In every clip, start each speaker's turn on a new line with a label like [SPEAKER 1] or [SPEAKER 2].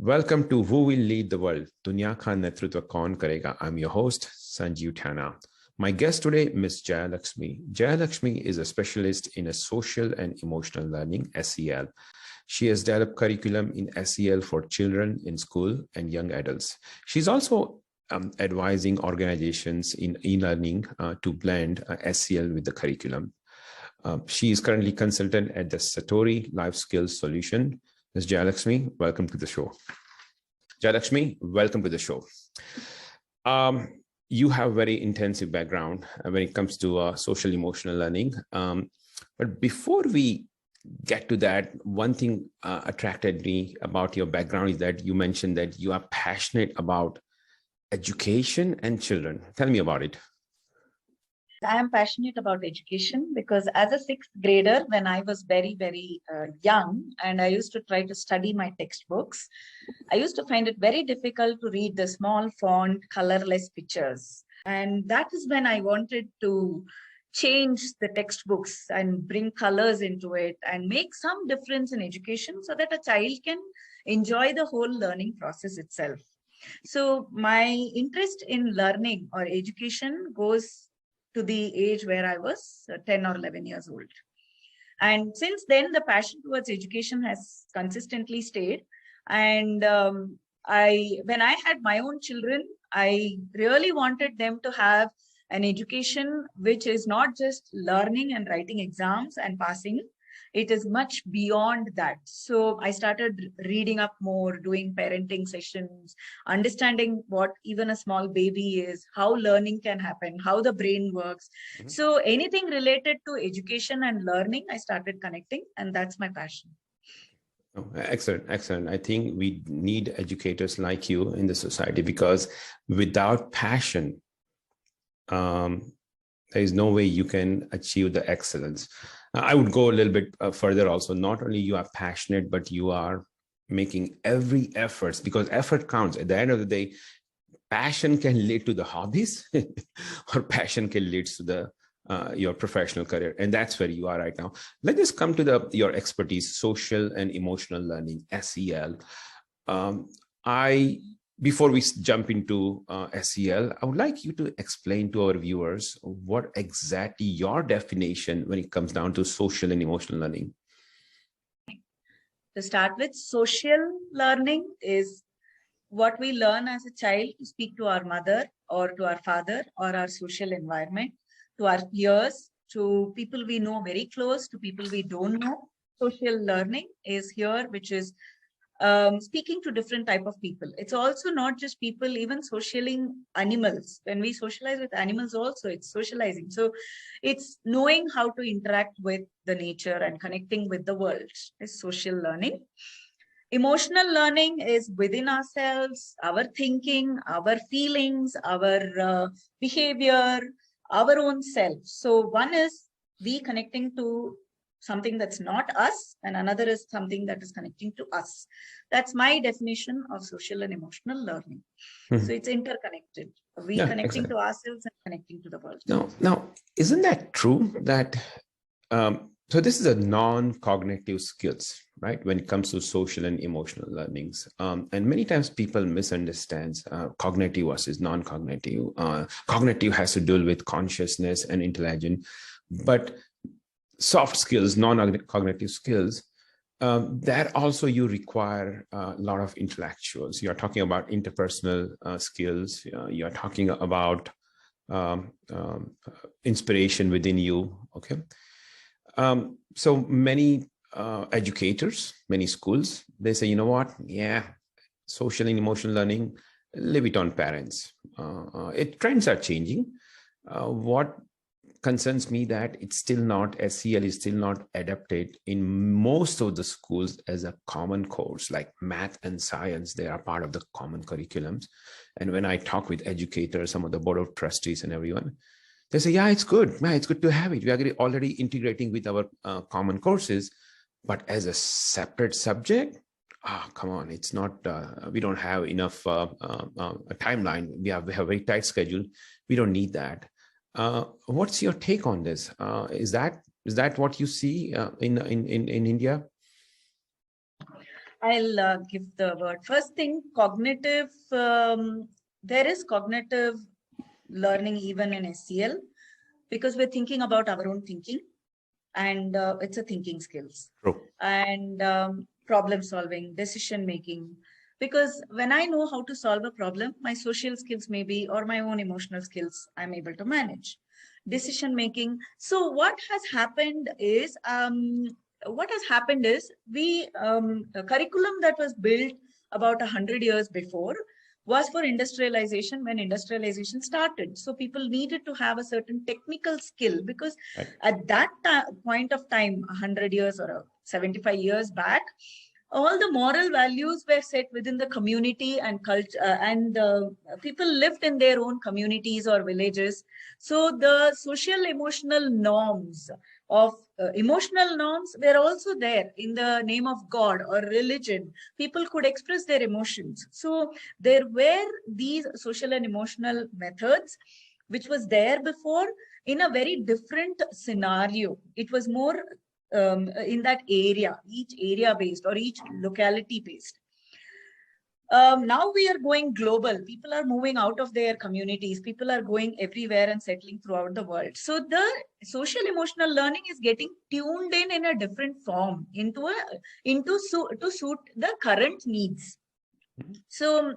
[SPEAKER 1] Welcome to Who Will Lead the World? Dunya Ka Netrutva Kaun Karega? I'm your host, Sanjeev Thana. My guest today, Ms. Jayalakshmi. Jayalakshmi is a specialist in a social and emotional learning, SEL. She has developed curriculum in SEL for children in school and young adults. She's also advising organizations in e-learning to blend SEL with the curriculum. She is currently consultant at the Satori Life Skills Solutions. Ms. Jayalakshmi, welcome to the show. Jayalakshmi, welcome to the show. You have very intensive background when it comes to social emotional learning. But before we get to that, one thing attracted me about your background is that you mentioned that you are passionate about education and children. Tell me about it.
[SPEAKER 2] I am passionate about education because as a sixth grader, when I was very young and I used to try to study my textbooks, I used to find it very difficult to read the small font, colorless pictures. And that is when I wanted to change the textbooks and bring colors into it and make some difference in education so that a child can enjoy the whole learning process itself. So my interest in learning or education goes to the age where I was 10 or 11 years old. And since then, the passion towards education has consistently stayed. And when I had my own children, I really wanted them to have an education which is not just learning and writing exams and passing. It is much beyond that. So I started reading up more, doing parenting sessions, understanding what even a small baby is, how learning can happen, how the brain works. Mm-hmm. So anything related to education and learning, I started connecting, and that's my passion.
[SPEAKER 1] Oh, excellent, excellent. I think we need educators like you in the society because without passion, there is no way you can achieve the excellence. I would go a little bit further also. Not only you are passionate, but you are making every effort because effort counts. At the end of the day, passion can lead to the hobbies or passion can lead to the your professional career. And that's where you are right now. Let's just come to your expertise, social and emotional learning, SEL. Before we jump into SEL, I would like you to explain to our viewers what exactly your definition when it comes down to social and emotional learning.
[SPEAKER 2] To start with, social learning is what we learn as a child to speak to our mother or to our father or our social environment, to our peers, to people we know very close, to people we don't know. Social learning is here, which is speaking to different type of people. It's also not just people, even socializing animals. When we socialize with animals also, it's socializing. So it's knowing how to interact with the nature and connecting with the world is social learning. Emotional learning is within ourselves, our thinking, our feelings, our behavior, our own self. So one is we connecting to something that's not us, and another is something that is connecting to us. That's my definition of social and emotional learning. Mm-hmm. So it's interconnected. We connecting to ourselves and connecting to the world.
[SPEAKER 1] Now, isn't that true that, so this is a non-cognitive skills, right? When it comes to social and emotional learnings. And many times people misunderstand cognitive versus non-cognitive. Cognitive has to do with consciousness and intelligence, but soft skills, non-cognitive skills, that also you require a lot of intellectuals. You're talking about interpersonal skills. You're talking about inspiration within you, okay? So many educators, many schools, they say, you know what? Yeah, social and emotional learning, leave it on parents. Trends are changing. What concerns me that it's still not, SEL is still not adapted in most of the schools as a common course, like math and science. They are part of the common curriculums. And when I talk with educators, some of the board of trustees and everyone, they say, yeah, it's good. Man, it's good to have it. We are already integrating with our common courses, but as a separate subject, come on, it's not, we don't have enough a timeline. We have a very tight schedule. We don't need that. What's your take on this? Is that what you see in India?
[SPEAKER 2] I'll give the word. First thing, cognitive, there is cognitive learning even in SEL, because we're thinking about our own thinking, and it's a thinking skills.
[SPEAKER 1] True.
[SPEAKER 2] And problem solving, decision making. Because when I know how to solve a problem, my social skills maybe, or my own emotional skills, I'm able to manage. Decision making. So what has happened is, we a curriculum that was built about 100 years before was for industrialization when industrialization started. So people needed to have a certain technical skill, because
[SPEAKER 1] Right.
[SPEAKER 2] at that point of time, 100 years or 75 years back, all the moral values were set within the community and culture, and people lived in their own communities or villages. So the social emotional norms of emotional norms were also there in the name of God or religion. People could express their emotions. So there were these social and emotional methods, which was there before in a very different scenario. It was more in that area, each area based or each locality based. Now we are going global. People are moving out of their communities. People are going everywhere and settling throughout the world. So the social emotional learning is getting tuned in a different form to suit the current needs. So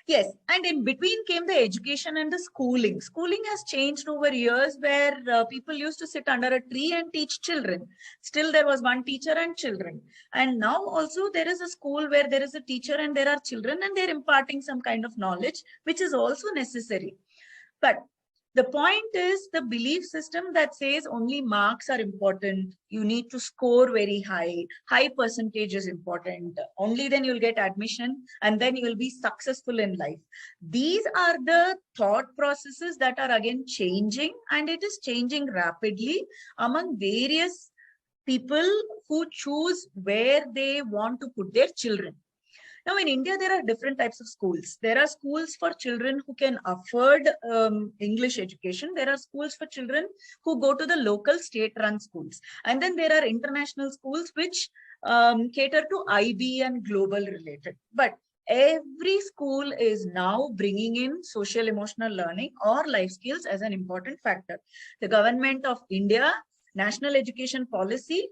[SPEAKER 2] yes, and in between came the education and the schooling. Schooling has changed over years, where people used to sit under a tree and teach children. Still, there was one teacher and children. And now also there is a school where there is a teacher and there are children, and they're imparting some kind of knowledge, which is also necessary. But the point is the belief system that says only marks are important. You need to score very high. High percentage is important. Only then you'll get admission, and then you will be successful in life. These are the thought processes that are again changing, and it is changing rapidly among various people who choose where they want to put their children. Now, in India, there are different types of schools. There are schools for children who can afford English education. There are schools for children who go to the local state-run schools. And then there are international schools which cater to IB and global related. But every school is now bringing in social emotional learning or life skills as an important factor. The government of India, national education policy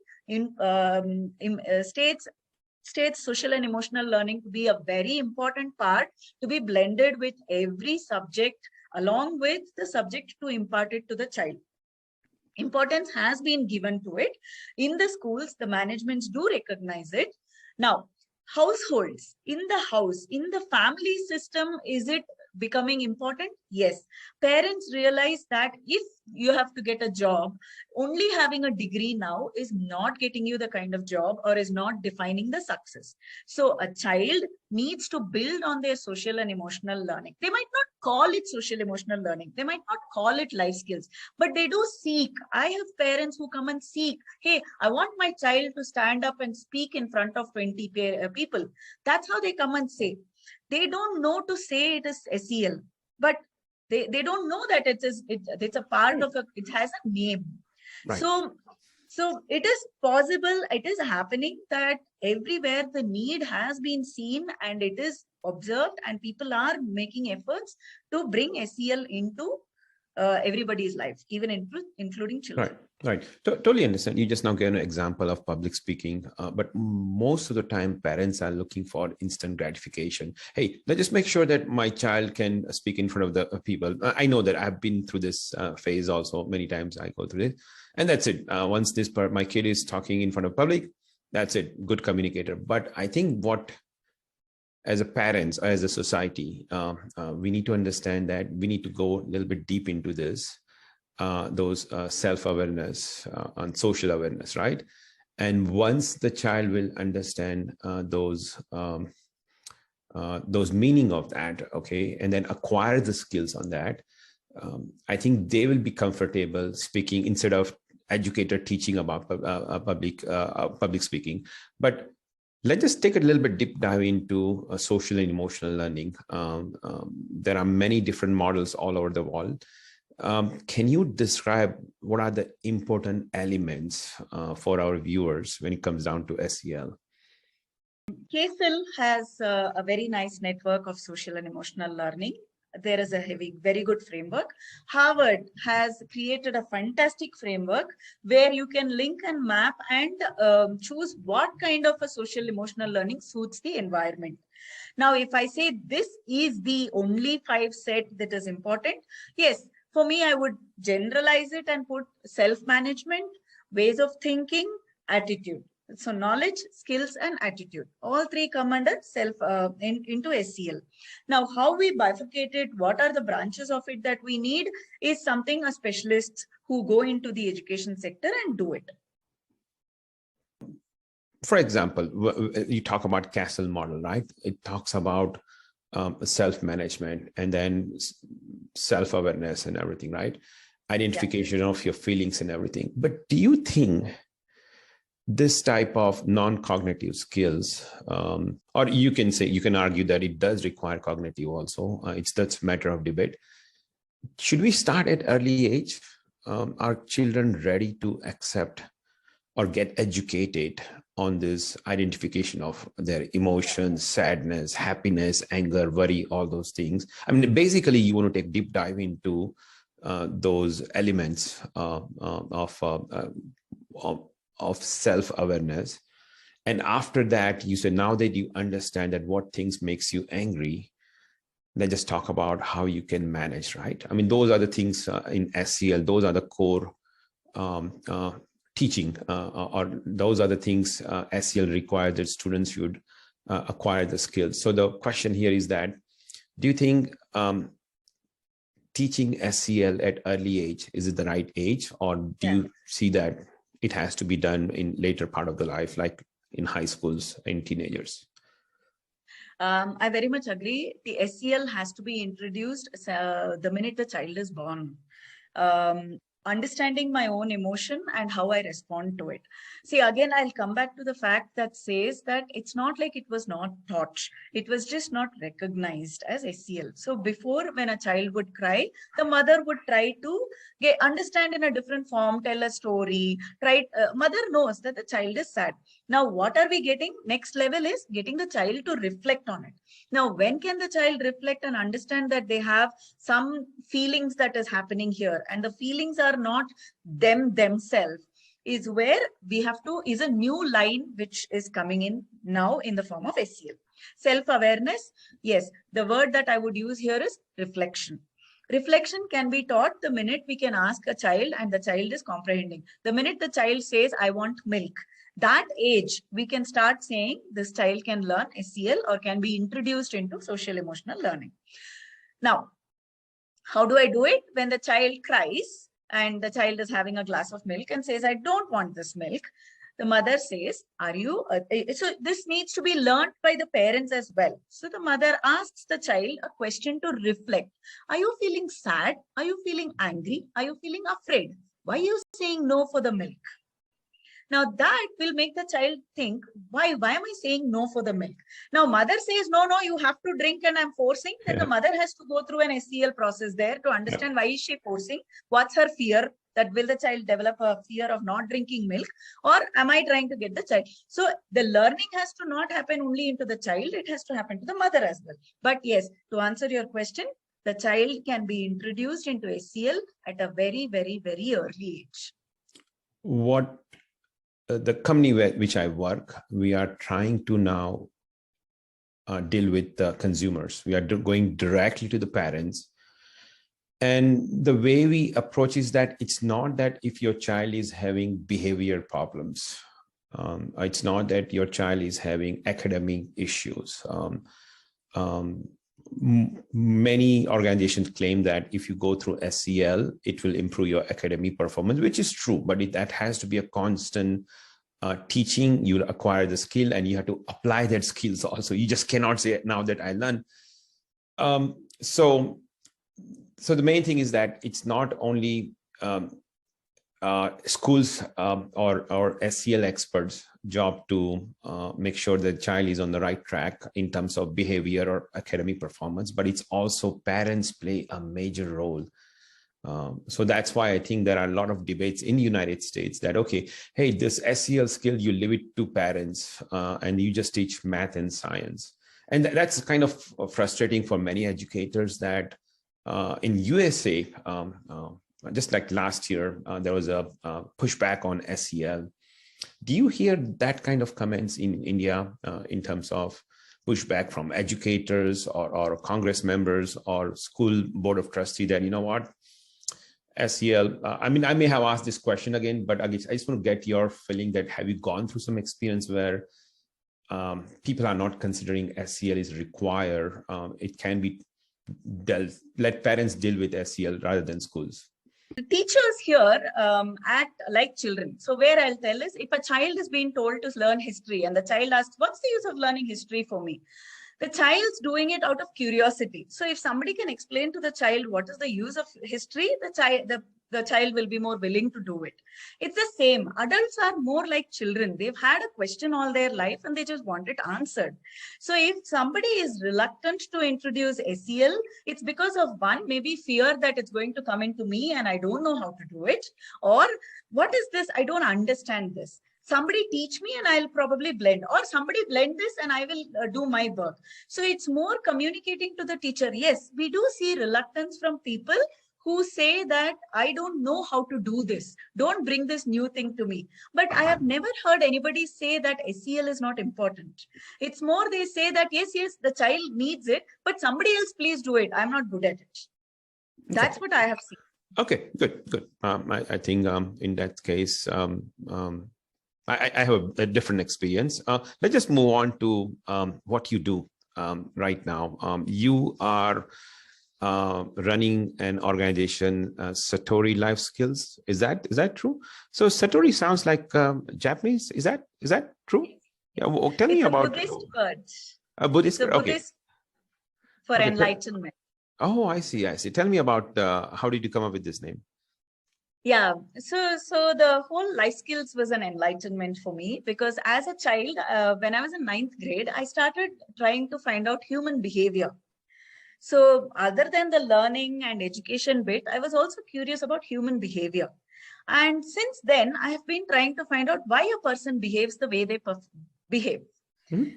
[SPEAKER 2] states social and emotional learning to be a very important part, to be blended with every subject along with the subject to impart it to the child. Importance has been given to it. In the schools, the managements do recognize it. Now, households, in the house, in the family system, is it becoming important? Yes. Parents realize that if you have to get a job, only having a degree now is not getting you the kind of job or is not defining the success. So a child needs to build on their social and emotional learning. They might not call it social emotional learning. They might not call it life skills, but they do seek. I have parents who come and seek, hey, I want my child to stand up and speak in front of 20 people. That's how they come and say. They don't know to say it is SEL, but they don't know that it's a part of it has a name. Right. So it is possible, it is happening that everywhere the need has been seen and it is observed, and people are making efforts to bring SEL into everybody's life, even including children.
[SPEAKER 1] Right. Totally understand. You just now gave an example of public speaking, but most of the time parents are looking for instant gratification. Hey, let's just make sure that my child can speak in front of the people. I know that I've been through this phase also many times. I go through it, and that's it. Once my kid is talking in front of public, that's it. Good communicator. But I think what, as a parents, as a society, we need to understand that we need to go a little bit deep into this, those self-awareness and social awareness, right? And once the child will understand those meaning of that, okay, and then acquire the skills on that, I think they will be comfortable speaking instead of educator teaching about public speaking. But let's just take a little bit deep dive into social and emotional learning. There are many different models all over the world. Can you describe what are the important elements for our viewers when it comes down to SEL?
[SPEAKER 2] KSEL has a very nice network of social and emotional learning. There is a very good framework. Harvard has created a fantastic framework where you can link and map and choose what kind of a social emotional learning suits the environment. Now, if I say this is the only 5 set that is important, yes, for me, I would generalize it and put self-management, ways of thinking, attitude. So knowledge, skills, and attitude. All 3 come under into SEL. Now, how we bifurcate it, what are the branches of it that we need is something a specialists who go into the education sector and do it.
[SPEAKER 1] For example, you talk about castle model, right? It talks about self-management and then self-awareness and everything, right? Identification of your feelings and everything. But do you think this type of non-cognitive skills, or you can argue that it does require cognitive also, that's a matter of debate. Should we start at early age? Are children ready to accept or get educated on this identification of their emotions, sadness, happiness, anger, worry, all those things? I mean, basically, you want to take deep dive into those elements of self-awareness. And after that, you say, now that you understand that what things makes you angry, then just talk about how you can manage, right? I mean, those are the things in SEL, those are the core teaching, or those are the things SEL requires that students should acquire the skills. So the question here is that, do you think teaching SEL at early age, is it the right age, or do you see that it has to be done in later part of the life, like in high schools and teenagers?
[SPEAKER 2] I very much agree. The SEL has to be introduced the minute the child is born. Understanding my own emotion and how I respond to it. See, again, I'll come back to the fact that says that it's not like it was not taught. It was just not recognized as SEL. So before, when a child would cry, the mother would try to understand in a different form, tell a story, mother knows that the child is sad. Now, what are we getting? Next level is getting the child to reflect on it. Now, when can the child reflect and understand that they have some feelings that is happening here, and the feelings are not themselves, is where we have to, is a new line which is coming in now in the form of SEL. Self-awareness, yes, the word that I would use here is reflection. Reflection can be taught the minute we can ask a child and the child is comprehending. The minute the child says, I want milk, that age, we can start saying this child can learn SEL or can be introduced into social emotional learning. Now, how do I do it? When the child cries and the child is having a glass of milk and says, I don't want this milk, the mother says, are you? So this needs to be learned by the parents as well. So the mother asks the child a question to reflect. Are you feeling sad? Are you feeling angry? Are you feeling afraid? Why are you saying no for the milk? Now that will make the child think, why am I saying no for the milk? Now mother says, no, you have to drink and I'm forcing. Then the mother has to go through an SEL process there to understand why is she forcing, what's her fear, that will the child develop a fear of not drinking milk, or am I trying to get the child? So the learning has to not happen only into the child, it has to happen to the mother as well. But yes, to answer your question, the child can be introduced into SEL at a very, very, very early age.
[SPEAKER 1] What the company which I work, we are trying to now deal with the consumers. We are going directly to the parents. And the way we approach is that it's not that if your child is having behavior problems, it's not that your child is having academic issues. Many organizations claim that if you go through SEL, it will improve your academic performance, which is true, but that has to be a constant teaching. You'll acquire the skill and you have to apply that skills also. You just cannot say, now that I learn. So the main thing is that it's not only schools or SEL experts' job to make sure the child is on the right track in terms of behavior or academic performance, but it's also parents play a major role So that's why I think there are a lot of debates in the United States that, okay, hey, this SEL skill, you leave it to parents and you just teach math and science. And that's kind of frustrating for many educators that in USA, just like last year, there was a pushback on SEL. Do you hear that kind of comments in India in terms of pushback from educators or Congress members or school board of trustee that, you know what, SEL, I mean, I may have asked this question again, but I just want to get your feeling that have you gone through some experience where people are not considering SEL is required? It can be let parents deal with SEL rather than schools.
[SPEAKER 2] The teachers here act like children. So where I'll tell is, if a child is being told to learn history and the child asks, what's the use of learning history for me? The child's doing it out of curiosity. So if somebody can explain to the child what is the use of history, the child will be more willing to do it. It's the same. Adults are more like children. They've had a question all their life and they just want it answered. So if somebody is reluctant to introduce SEL, it's because of one, maybe fear that it's going to come into me and I don't know how to do it. Or what is this? I don't understand this. Somebody teach me and I'll probably blend, or somebody blend this and I will do my work. So it's more communicating to the teacher. Yes, we do see reluctance from people who say that I don't know how to do this. Don't bring this new thing to me. But I have never heard anybody say that SEL is not important. It's more they say that, yes, the child needs it, but somebody else please do it. I'm not good at it. That's what I have seen.
[SPEAKER 1] Okay, good. I think in that case, I have a different experience. Let's just move on to what you do right now. You are running an organization, Satori Life Skills. Is that true? So Satori sounds like Japanese. Is that true? Yeah. Well, tell me about
[SPEAKER 2] Buddhist word.
[SPEAKER 1] A Buddhist.
[SPEAKER 2] So
[SPEAKER 1] Okay.
[SPEAKER 2] Buddhist for enlightenment.
[SPEAKER 1] Oh, I see. Tell me about how did you come up with this name?
[SPEAKER 2] Yeah, so the whole life skills was an enlightenment for me, because as a child, when I was in 9th grade, I started trying to find out human behavior. So other than the learning and education bit, I was also curious about human behavior. And since then, I have been trying to find out why a person behaves the way they behave.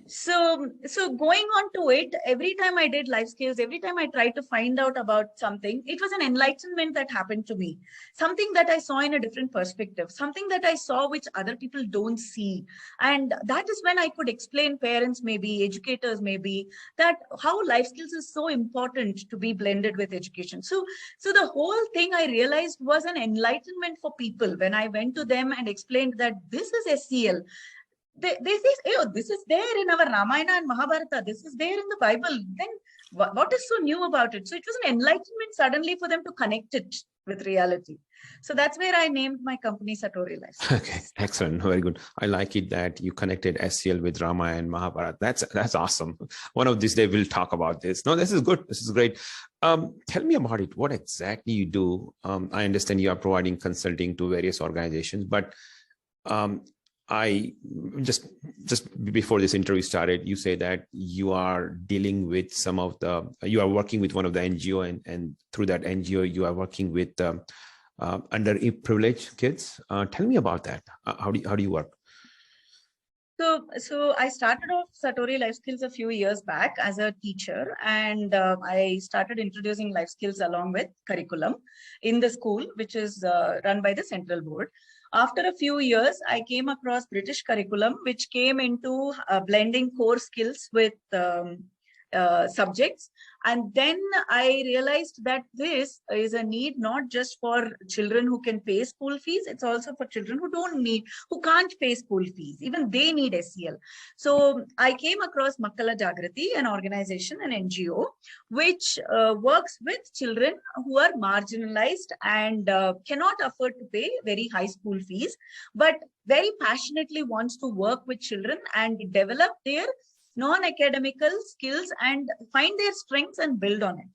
[SPEAKER 2] So going on to it, every time I did life skills, every time I tried to find out about something, it was an enlightenment that happened to me. Something that I saw in a different perspective, something that I saw which other people don't see. And that is when I could explain parents, maybe educators, maybe, that how life skills is so important to be blended with education. So the whole thing I realized was an enlightenment for people when I went to them and explained that this is SEL. They say, oh, this is there in our Ramayana and Mahabharata. This is there in the Bible. Then what is so new about it? So it was an enlightenment suddenly for them to connect it with reality. So that's where I named my company Satori Life Skills.
[SPEAKER 1] Okay, excellent. Very good. I like it that you connected SEL with Ramayana and Mahabharata. That's awesome. One of these days we'll talk about this. No, this is good. This is great. Tell me about it. What exactly you do? I understand you are providing consulting to various organizations, but I just before this interview started, you say that you are dealing with you are working with one of the NGO, and through that NGO, you are working with underprivileged kids. Tell me about that. How do you work?
[SPEAKER 2] So I started off Satori Life Skills a few years back as a teacher, and I started introducing life skills along with curriculum in the school, which is run by the central board. After a few years, I came across British curriculum, which came into blending core skills with subjects. And then I realized that this is a need not just for children who can pay school fees, it's also for children who can't pay school fees. Even they need SEL. So I came across Makkala Jagrati, an organization, an NGO, which works with children who are marginalized and cannot afford to pay very high school fees, but very passionately wants to work with children and develop their non-academical skills and find their strengths and build on it.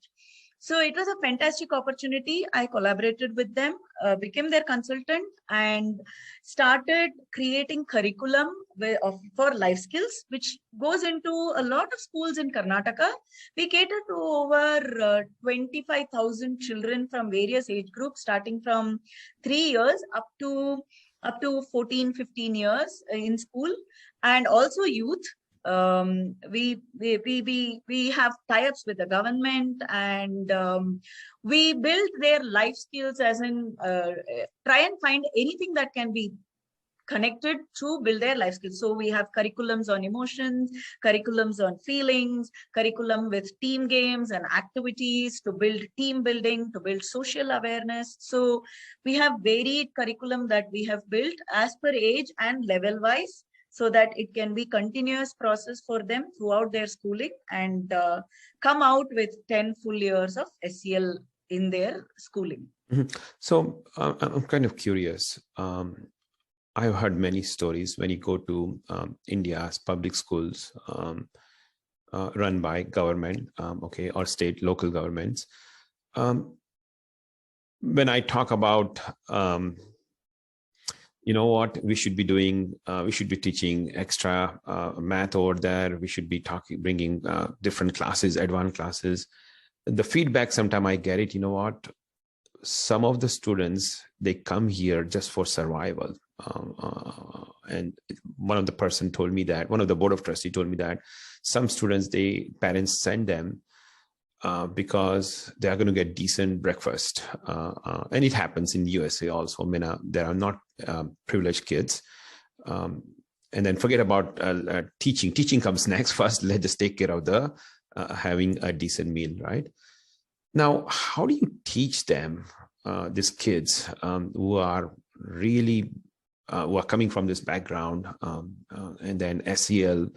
[SPEAKER 2] So it was a fantastic opportunity. I collaborated with them, became their consultant, and started creating curriculum for life skills, which goes into a lot of schools in Karnataka. We cater to over 25,000 children from various age groups, starting from 3 years up to 14, 15 years in school, and also youth. We have tie-ups with the government, and we build their life skills, as in try and find anything that can be connected to build their life skills. So we have curriculums on emotions, curriculums on feelings, curriculum with team games and activities to build team building, to build social awareness. So we have varied curriculum that we have built as per age and level wise, so that it can be continuous process for them throughout their schooling, and come out with 10 full years of SEL in their schooling.
[SPEAKER 1] So I'm kind of curious. I've heard many stories when you go to India's public schools run by government, or state, local governments. When I talk about you know what we should be doing, we should be teaching extra math over there, we should be bringing different classes, advanced classes. The feedback sometimes I get it, you know what, some of the students, they come here just for survival. And one of the person told me that, one of the board of trustees told me that some students, parents send them because they are going to get decent breakfast. And it happens in the USA also. I mean, there are not privileged kids. And then forget about teaching. Teaching comes next. First, let's just take care of the having a decent meal, right? Now, how do you teach them, these kids who are really, who are coming from this background, and then SEL,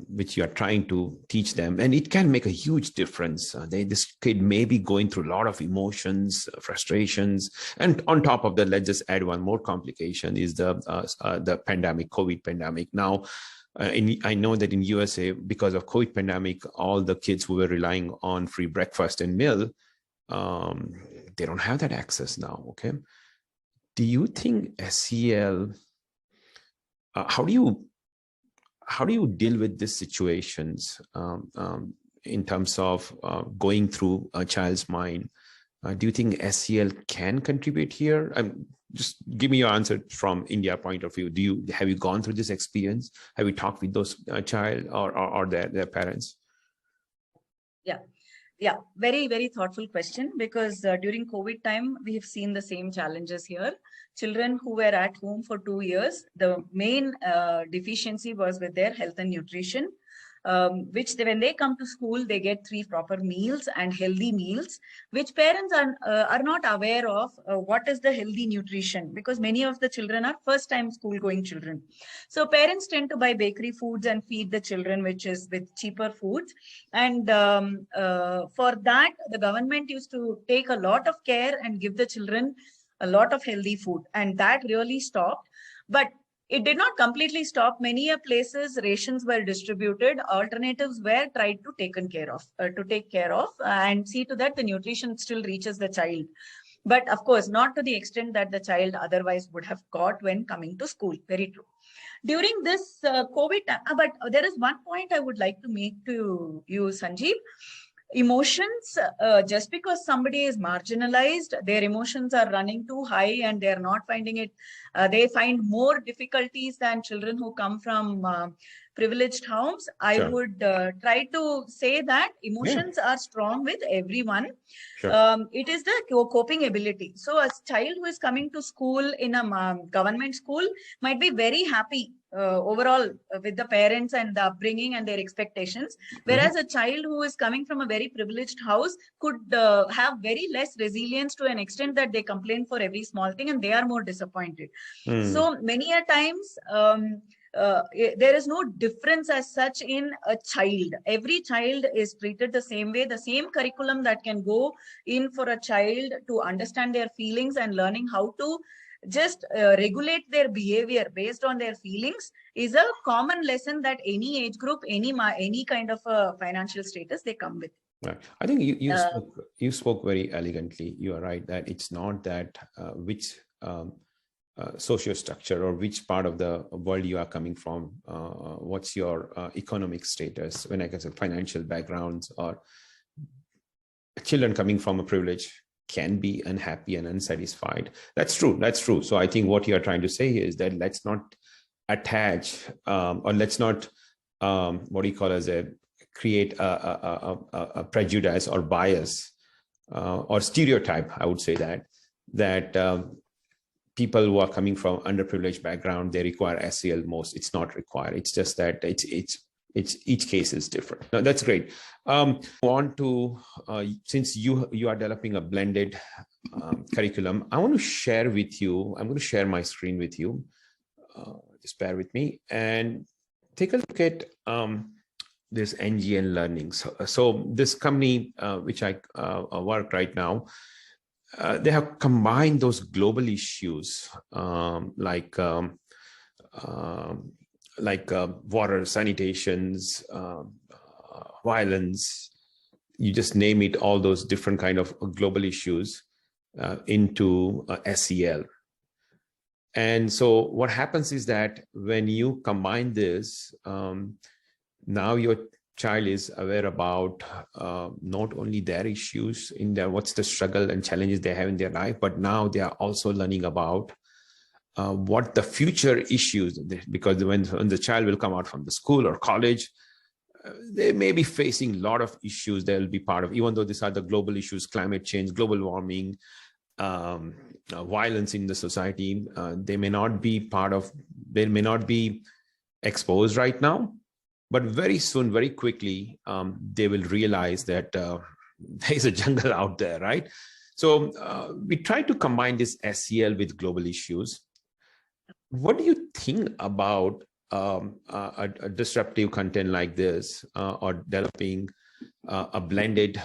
[SPEAKER 1] which you are trying to teach them, and it can make a huge difference. This kid may be going through a lot of emotions, frustrations, and on top of that, let's just add one more complication is the pandemic, COVID pandemic. Now, I know that in USA, because of COVID pandemic, all the kids who were relying on free breakfast and meal, they don't have that access now. Okay, do you think SEL? How do you deal with these situations in terms of going through a child's mind? Do you think SEL can contribute here? Just give me your answer from India point of view. Have you gone through this experience? Have you talked with those child or their parents?
[SPEAKER 2] Yeah, very, very thoughtful question, because during COVID time, we have seen the same challenges here. Children who were at home for 2 years, the main deficiency was with their health and nutrition, which when they come to school, they get 3 proper meals and healthy meals, which parents are not aware of what is the healthy nutrition, because many of the children are first time school going children. So parents tend to buy bakery foods and feed the children, which is with cheaper foods. And for that, the government used to take a lot of care and give the children a lot of healthy food, and that really stopped. But it did not completely stop. Many places rations were distributed, alternatives were tried to take care of and see to that the nutrition still reaches the child. But of course, not to the extent that the child otherwise would have got when coming to school. Very true. During this COVID time, but there is one point I would like to make to you, Sanjeev. Emotions, just because somebody is marginalized, their emotions are running too high and they're not finding it, they find more difficulties than children who come from privileged homes. I would try to say that emotions are strong with everyone. It is the coping ability. So a child who is coming to school in a government school might be very happy overall with the parents and the upbringing and their expectations, whereas a child who is coming from a very privileged house could have very less resilience, to an extent that they complain for every small thing and they are more disappointed. So many a times there is no difference as such in a child. Every child is treated the same way. The same curriculum that can go in for a child to understand their feelings and learning how to just regulate their behavior based on their feelings is a common lesson that any age group, any kind of financial status they come with.
[SPEAKER 1] Right. I think
[SPEAKER 2] Uh,
[SPEAKER 1] you spoke very elegantly. You are right that it's not that which social structure or which part of the world you are coming from, what's your economic status, when I can say financial backgrounds, or children coming from a privilege can be unhappy and unsatisfied. That's true. That's true. So I think what you are trying to say is that let's not attach or let's not what do you call as a create a prejudice or bias or stereotype. I would say that people who are coming from underprivileged background, they require SEL most. It's not required. It's just that it's each case is different. No, that's great. Want to since you are developing a blended curriculum, I want to share with you. I'm going to share my screen with you. Just bear with me and take a look at this NGN Learning. So this company which I work right now, they have combined those global issues like water, sanitations, violence, you just name it, all those different kind of global issues into SEL. And so what happens is that when you combine this, now your child is aware about not only their issues in their, what's the struggle and challenges they have in their life, but now they are also learning about what the future issues, because when the child will come out from the school or college, they may be facing a lot of issues they'll be part of, even though these are the global issues, climate change, global warming, violence in the society. They may not be part of, they may not be exposed right now, but very soon, very quickly, they will realize that there's a jungle out there, right? So we try to combine this SEL with global issues. What do you think about a disruptive content like this, or developing a blended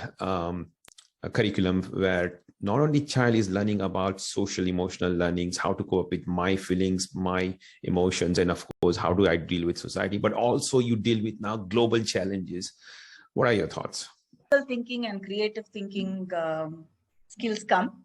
[SPEAKER 1] curriculum where not only child is learning about social emotional learnings, how to cope with my feelings, my emotions, and of course, how do I deal with society, but also you deal with now global challenges. What are your thoughts?
[SPEAKER 2] Thinking and creative thinking skills come.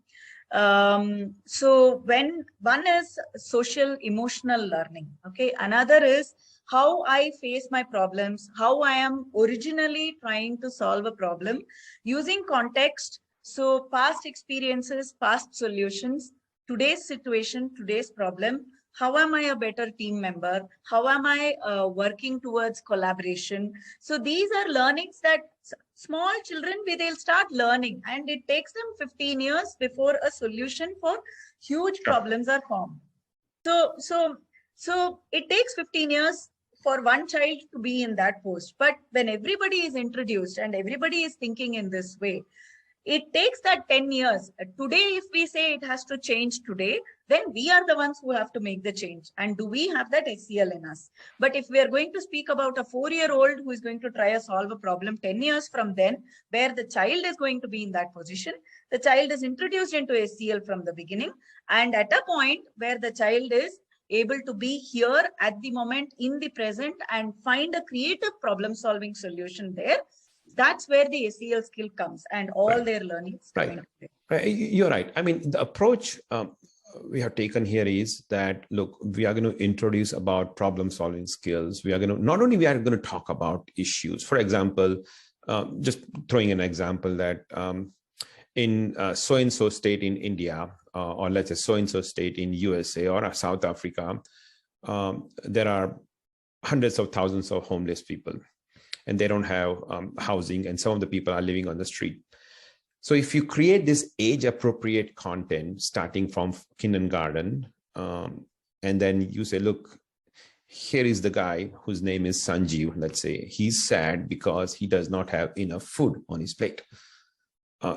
[SPEAKER 2] So when one is social emotional learning, okay, another is how I face my problems, how I am originally trying to solve a problem using context. So past experiences, past solutions, today's situation, today's problem. How am I a better team member? How am I working towards collaboration? So these are learnings that small children, they'll start learning, and it takes them 15 years before a solution for huge problems are formed. So it takes 15 years for one child to be in that post. But when everybody is introduced and everybody is thinking in this way, it takes that 10 years. Today, if we say it has to change today, then we are the ones who have to make the change. And do we have that SEL in us? But if we are going to speak about a 4-year-old who is going to try to solve a problem 10 years from then, where the child is going to be in that position, the child is introduced into SEL from the beginning. And at a point where the child is able to be here at the moment in the present and find a creative problem solving solution there, that's where the SEL skill comes and all their learnings come into play.
[SPEAKER 1] You're right. I mean, the approach we have taken here is that, look, we are going to introduce about problem solving skills. We are going to, not only we are going to talk about issues. For example, just throwing an example that in so-and-so state in India, or let's say so-and-so state in USA or South Africa, there are hundreds of thousands of homeless people, and they don't have housing, and some of the people are living on the street. So if you create this age-appropriate content starting from kindergarten, and then you say, look, here is the guy whose name is Sanjeev, let's say. He's sad because he does not have enough food on his plate.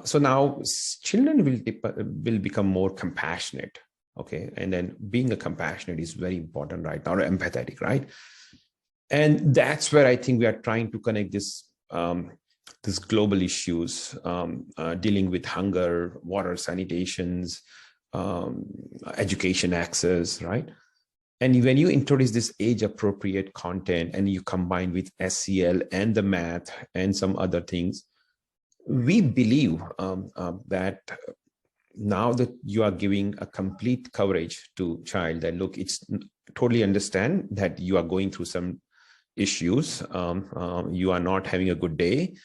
[SPEAKER 1] So now children will become more compassionate, okay? And then being a compassionate is very important right now, or empathetic, right? And that's where I think we are trying to connect this global issues, dealing with hunger, water, sanitations, education access, right? And when you introduce this age-appropriate content and you combine with SEL and the math and some other things, We believe that now that you are giving a complete coverage to child, that look, it's totally understand that you are going through some issues, you are not having a good day,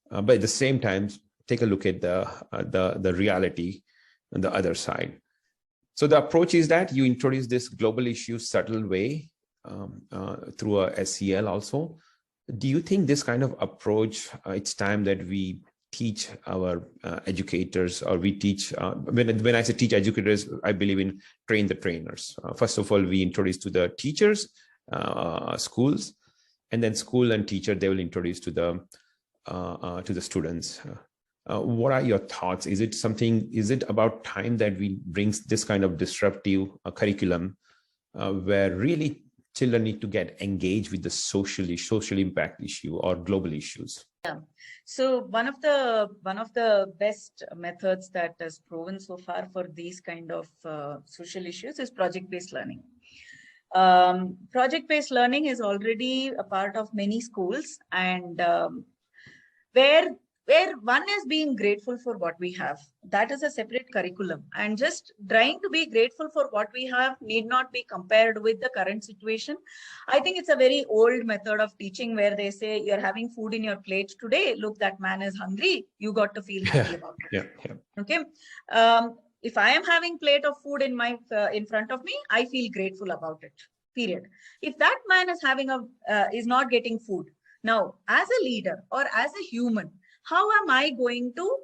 [SPEAKER 1] but at the same time, take a look at the reality on the other side. So the approach is that you introduce this global issue subtle way through a SEL also. Do you think this kind of approach, it's time that we teach our educators, or we teach, when I say teach educators, I believe in train the trainers. First of all, we introduce to the teachers, schools, and then school and teacher, they will introduce to the students. What are your thoughts? Is it about time that we bring this kind of disruptive curriculum where really children need to get engaged with the social impact issue or global issues?
[SPEAKER 2] Yeah. So one of the best methods that has proven so far for these kind of social issues is project-based learning. Project-based learning is already a part of many schools, and where one is being grateful for what we have. That is a separate curriculum, and just trying to be grateful for what we have need not be compared with the current situation. I think it's a very old method of teaching where they say, you're having food in your plate today, look, that man is hungry, you got to feel happy about it.
[SPEAKER 1] Yeah.
[SPEAKER 2] Okay. If I am having plate of food in front of me, I feel grateful about it, period. If that man is is not getting food, now as a leader or as a human, how am I going to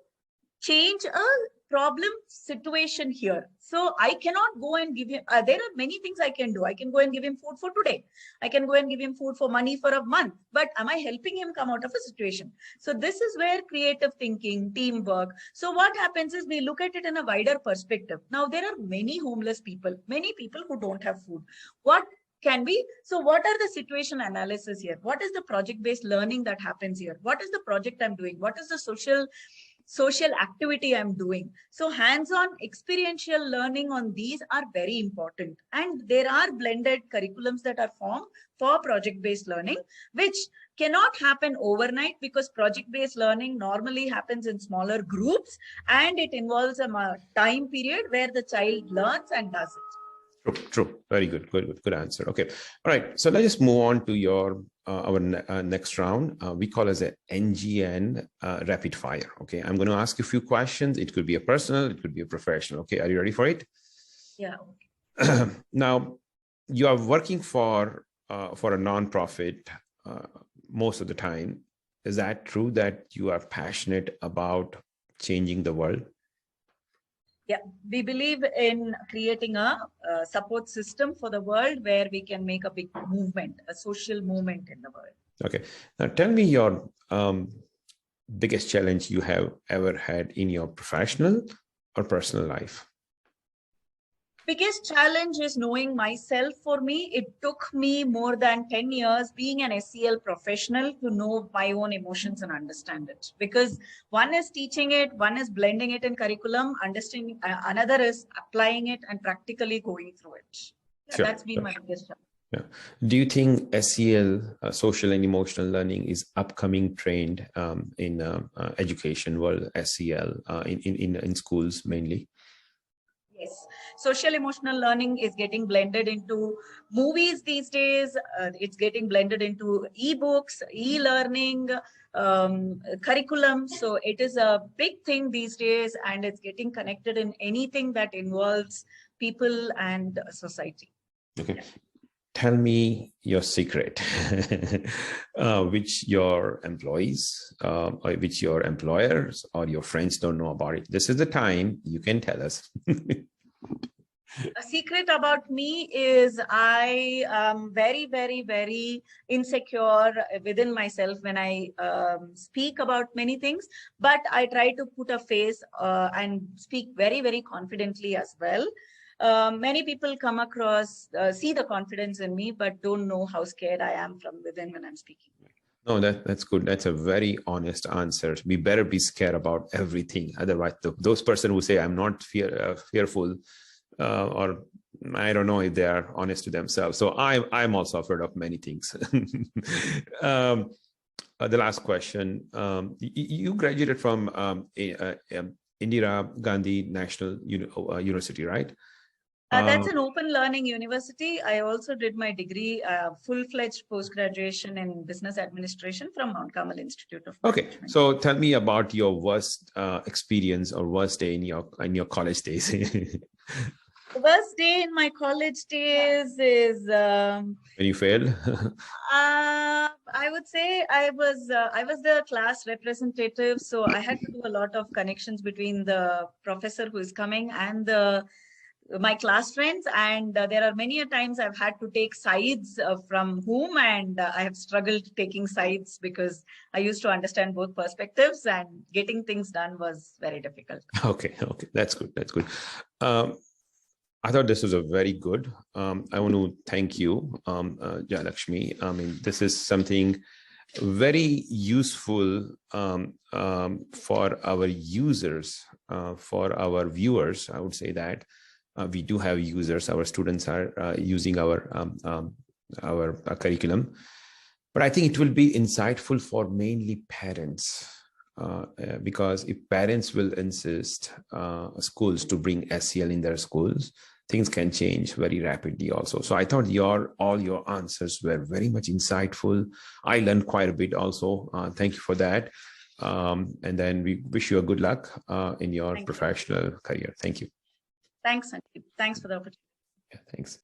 [SPEAKER 2] change a problem situation here? So I cannot go and give him, there are many things I can do. I can go and give him food for today. I can go and give him food for money for a month, but am I helping him come out of a situation? So this is where creative thinking, teamwork. So what happens is we look at it in a wider perspective. Now there are many homeless people, many people who don't have food. What can we? So what are the situation analysis here? What is the project-based learning that happens here? What is the project I'm doing? What is the social activity I'm doing? So hands-on experiential learning on these are very important. And there are blended curriculums that are formed for project-based learning, which cannot happen overnight, because project-based learning normally happens in smaller groups, and it involves a time period where the child learns and does it.
[SPEAKER 1] True. Very good. Good answer. Okay. All right. So let's just move on to our next round. We call as a NGN rapid fire. Okay. I'm going to ask you a few questions. It could be a personal, it could be a professional. Okay. Are you ready for it?
[SPEAKER 2] Yeah.
[SPEAKER 1] Now, you are working for a nonprofit most of the time. Is that true that you are passionate about changing the world?
[SPEAKER 2] Yeah, we believe in creating a support system for the world where we can make a big movement, a social movement in the world.
[SPEAKER 1] Okay. Now tell me your biggest challenge you have ever had in your professional or personal life.
[SPEAKER 2] Biggest challenge is knowing myself. For me, it took me more than 10 years being an SEL professional to know my own emotions and understand it. Because one is teaching it, one is blending it in curriculum, understanding, another is applying it and practically going through it. Yeah, sure. That's been my biggest challenge.
[SPEAKER 1] Yeah. Do you think SEL, social and emotional learning, is upcoming trend in education world, SEL, in schools mainly?
[SPEAKER 2] Yes, social emotional learning is getting blended into movies these days. It's getting blended into e-books, e-learning, curriculum. So it is a big thing these days, and it's getting connected in anything that involves people and society.
[SPEAKER 1] Okay. Yeah. Tell me your secret, which your employees, or which your employers or your friends don't know about it. This is the time you can tell us.
[SPEAKER 2] A secret about me is I am very, very, very insecure within myself when I speak about many things, but I try to put a face and speak very, very confidently as well. Many people come across, see the confidence in me, but don't know how scared I am from within when I'm speaking.
[SPEAKER 1] No, that's good. That's a very honest answer. We better be scared about everything. Otherwise, those person who say I'm not fearful, or I don't know if they are honest to themselves. So I'm also afraid of many things. The last question. You graduated from Indira Gandhi National University, right?
[SPEAKER 2] That's an open learning university. I also did my degree, full-fledged post-graduation in business administration from Mount Carmel Institute of Management.
[SPEAKER 1] Okay, so tell me about your worst experience or worst day in your college days.
[SPEAKER 2] The worst day in my college days is
[SPEAKER 1] when you failed.
[SPEAKER 2] I would say I was the class representative, so I had to do a lot of connections between the professor who is coming and my class friends, and there are many a times I've had to take sides from whom, and I have struggled taking sides because I used to understand both perspectives, and getting things done was very difficult.
[SPEAKER 1] Okay, that's good. That's good. I thought this was a very good. I want to thank you, Jayalakshmi. I mean, this is something very useful for our users, for our viewers. I would say that we do have users. Our students are using our curriculum, but I think it will be insightful for mainly parents. Because if parents will insist schools to bring SEL in their schools, things can change very rapidly also. So I thought all your answers were very much insightful. I learned quite a bit also. Thank you for that. And then we wish you a good luck in your professional career. Thank you.
[SPEAKER 2] Thanks, Sandeep. Thanks for the opportunity.
[SPEAKER 1] Yeah, thanks.